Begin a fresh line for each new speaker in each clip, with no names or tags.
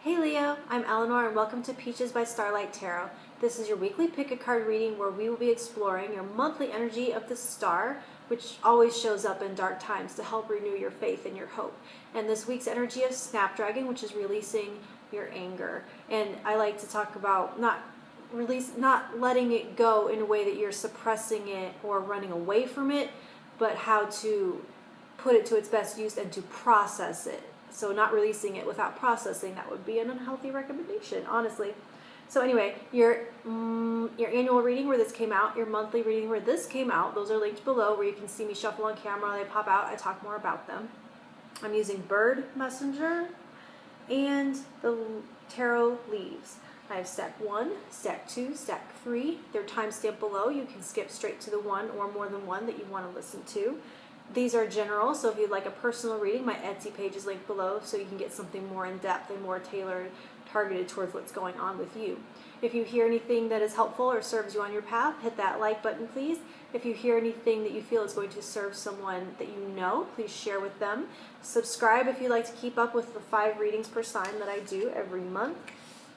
Hey Leo, I'm Eleanor and welcome to Peaches by Starlight Tarot. This is your weekly pick a card reading where we will be exploring your monthly energy of the star, which always shows up in dark times to help renew your faith and your hope. And this week's energy of Snapdragon, which is releasing your anger. And I like to talk about not letting it go in a way that you're suppressing it or running away from it, but how to put it to its best use and to process it. So not releasing it without processing, that would be an unhealthy recommendation, honestly. So anyway, your annual reading where this came out, your monthly reading where this came out, those are linked below where you can see me shuffle on camera. They pop out. I talk more about them. I'm using Bird Messenger and the Tarot Leaves. I have stack 1, stack 2, stack 3. They're timestamped below. You can skip straight to the one or more than one that you want to listen to. These are general, so if you'd like a personal reading, my Etsy page is linked below so you can get something more in-depth and more tailored, targeted towards what's going on with you. If you hear anything that is helpful or serves you on your path, hit that like button, please. If you hear anything that you feel is going to serve someone that you know, please share with them. Subscribe if you'd like to keep up with the 5 readings per sign that I do every month.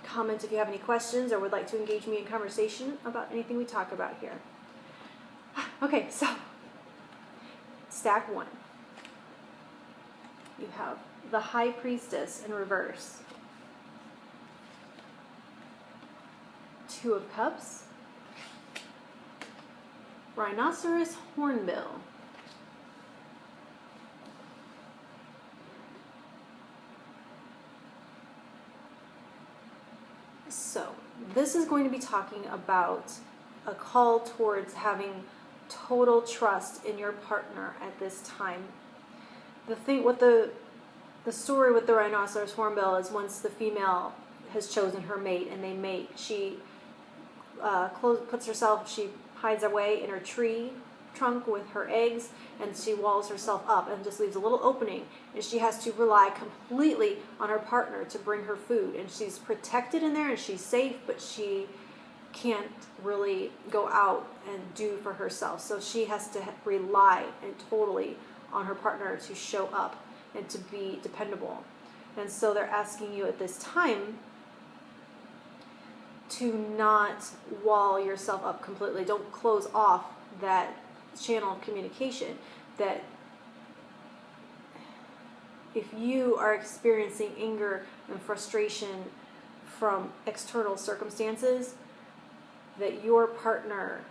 Comment if you have any questions or would like to engage me in conversation about anything we talk about here. Okay, so stack 1. You have the High Priestess in reverse. 2 of Cups. Rhinoceros Hornbill. So, this is going to be talking about a call towards having total trust in your partner at this time. The story with the rhinoceros hornbill is once the female has chosen her mate and they mate, she she hides away in her tree trunk with her eggs, and she walls herself up and just leaves a little opening, and she has to rely completely on her partner to bring her food, and she's protected in there and she's safe, but she can't really go out and do for herself. So she has to rely totally on her partner to show up and to be dependable. And so they're asking you at this time to not wall yourself up completely. Don't close off that channel of communication. That if you are experiencing anger and frustration from external circumstances, that your partner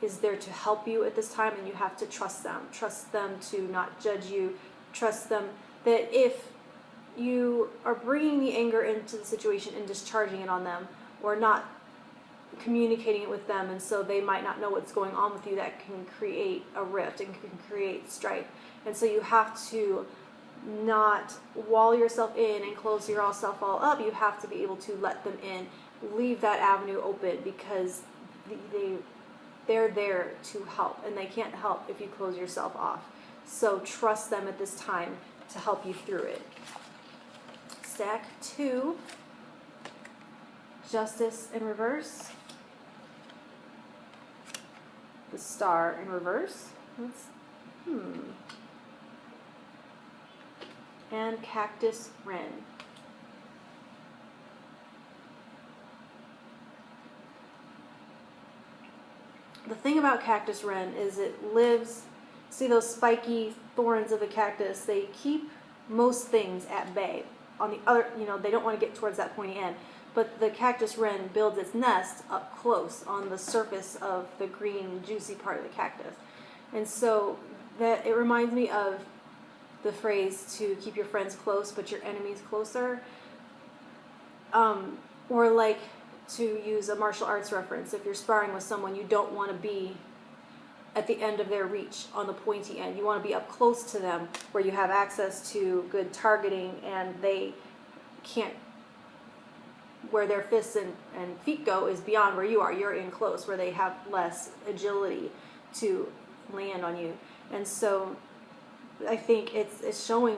is there to help you at this time, and you have to trust them. Trust them to not judge you. Trust them that if you are bringing the anger into the situation and discharging it on them, or not communicating it with them, and so they might not know what's going on with you, that can create a rift and can create strife. And so you have to not wall yourself in and close yourself all up. You have to be able to let them in, leave that avenue open, because they're there to help, and they can't help if you close yourself off. So trust them at this time to help you through it. Stack 2, Justice in reverse, the Star in reverse, and Cactus Wren. The thing about Cactus Wren is it lives, see those spiky thorns of a cactus, they keep most things at bay. On the other, they don't want to get towards that pointy end. But the Cactus Wren builds its nest up close on the surface of the green, juicy part of the cactus. And so that it reminds me of the phrase to keep your friends close but your enemies closer. Or like, to use a martial arts reference, if you're sparring with someone, you don't want to be at the end of their reach on the pointy end. You want to be up close to them where you have access to good targeting, and they can't, where their fists and feet go is beyond where you are. You're in close where they have less agility to land on you. And so I think it's showing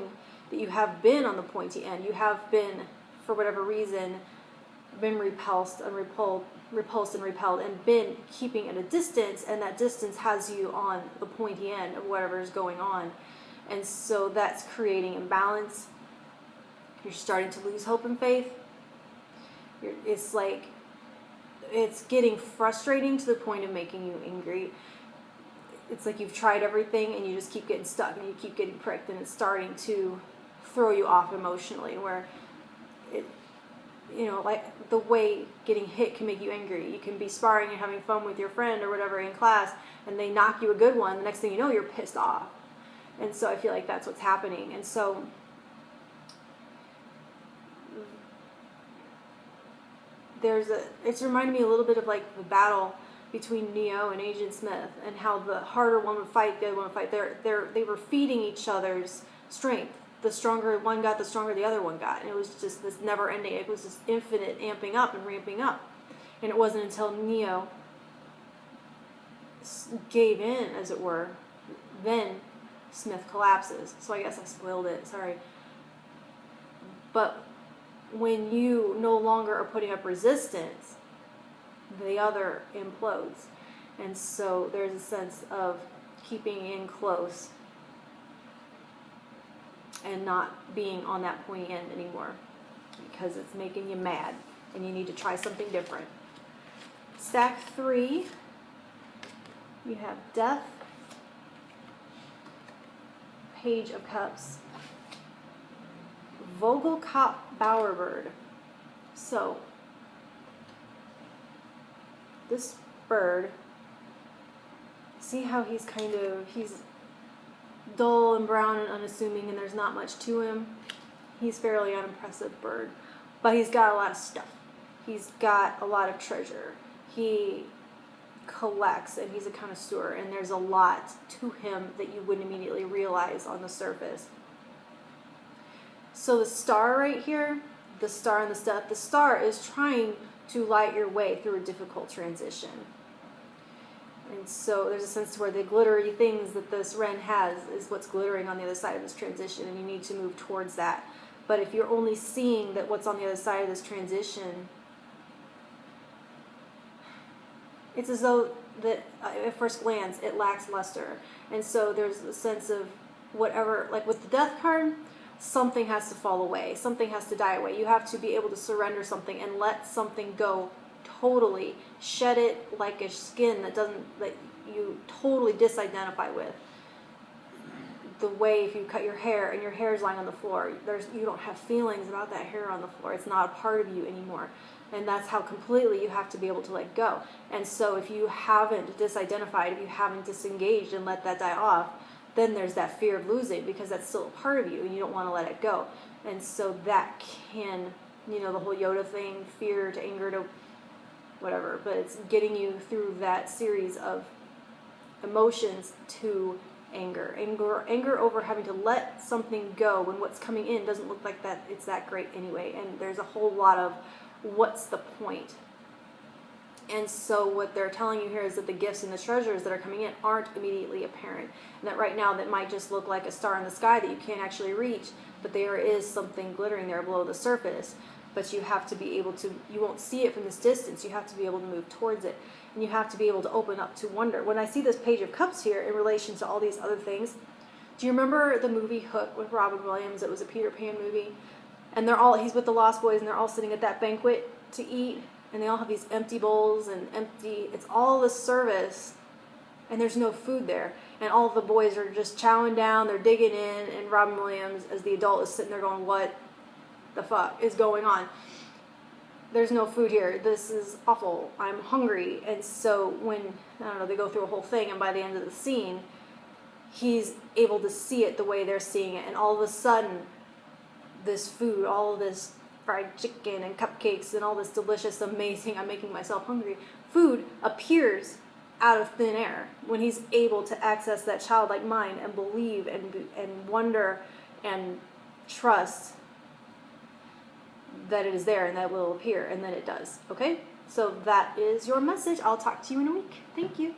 that you have been on the pointy end. You have been, for whatever reason, been repulsed and repelled, and been keeping at a distance, and that distance has you on the pointy end of whatever is going on. And so that's creating imbalance. You're starting to lose hope and faith. It's like, it's getting frustrating to the point of making you angry. It's like you've tried everything and you just keep getting stuck and you keep getting pricked, and it's starting to throw you off emotionally, where it, like the way getting hit can make you angry. You can be sparring and having fun with your friend or whatever in class, and they knock you a good one. The next thing you know, you're pissed off. And so I feel like that's what's happening. And so it's reminding me a little bit of like the battle between Neo and Agent Smith, and how the harder one would fight, the other one would fight. They were feeding each other's strength. The stronger one got, the stronger the other one got. And it was just this never ending. It was this infinite amping up and ramping up. And it wasn't until Neo gave in, as it were, then Smith collapses. So I guess I spoiled it, sorry. But when you no longer are putting up resistance, the other implodes. And so there's a sense of keeping in close and not being on that pointy end anymore, because it's making you mad and you need to try something different. Stack 3, you have Death, Page of Cups, Vogelkop Bowerbird. So this bird, see how he's dull and brown and unassuming, and there's not much to him. He's fairly unimpressive bird, but he's got a lot of stuff. He's got a lot of treasure. He collects, and he's a connoisseur, and there's a lot to him that you wouldn't immediately realize on the surface. So the star right here, the star and the stuff, the star is trying to light your way through a difficult transition. And so there's a sense where the glittery things that this wren has is what's glittering on the other side of this transition, and you need to move towards that. But if you're only seeing that what's on the other side of this transition, it's as though that at first glance it lacks luster. And so there's a sense of whatever, like with the Death card, something has to fall away, something has to die away. You have to be able to surrender something and let something go totally, shed it like a skin that you totally disidentify with. The way if you cut your hair and your hair is lying on the floor, you don't have feelings about that hair on the floor. It's not a part of you anymore. And that's how completely you have to be able to let go. And so if you haven't disidentified, if you haven't disengaged and let that die off, then there's that fear of losing, because that's still a part of you and you don't want to let it go. And so that can, the whole Yoda thing, fear to anger to whatever, but it's getting you through that series of emotions to anger over having to let something go when what's coming in doesn't look like that it's that great anyway. And there's a whole lot of what's the point. And so what they're telling you here is that the gifts and the treasures that are coming in aren't immediately apparent, and that right now that might just look like a star in the sky that you can't actually reach, but there is something glittering there below the surface. But you have to be able to, you won't see it from this distance, you have to be able to move towards it, and you have to be able to open up to wonder. When I see this Page of Cups here in relation to all these other things, do you remember the movie Hook with Robin Williams? It was a Peter Pan movie, and he's with the Lost Boys, and they're all sitting at that banquet to eat, and they all have these empty bowls and it's all the service, and there's no food there, and all the boys are just chowing down, they're digging in, and Robin Williams as the adult is sitting there going, what the fuck is going on? There's no food here. This is awful. I'm hungry. And so when, they go through a whole thing, and by the end of the scene, he's able to see it the way they're seeing it, and all of a sudden, this food, all of this fried chicken and cupcakes and all this delicious, amazing, I'm making myself hungry, food appears out of thin air when he's able to access that childlike mind and believe and wonder and trust that it is there and that it will appear, and then it does. Okay? So that is your message. I'll talk to you in a week. Thank you.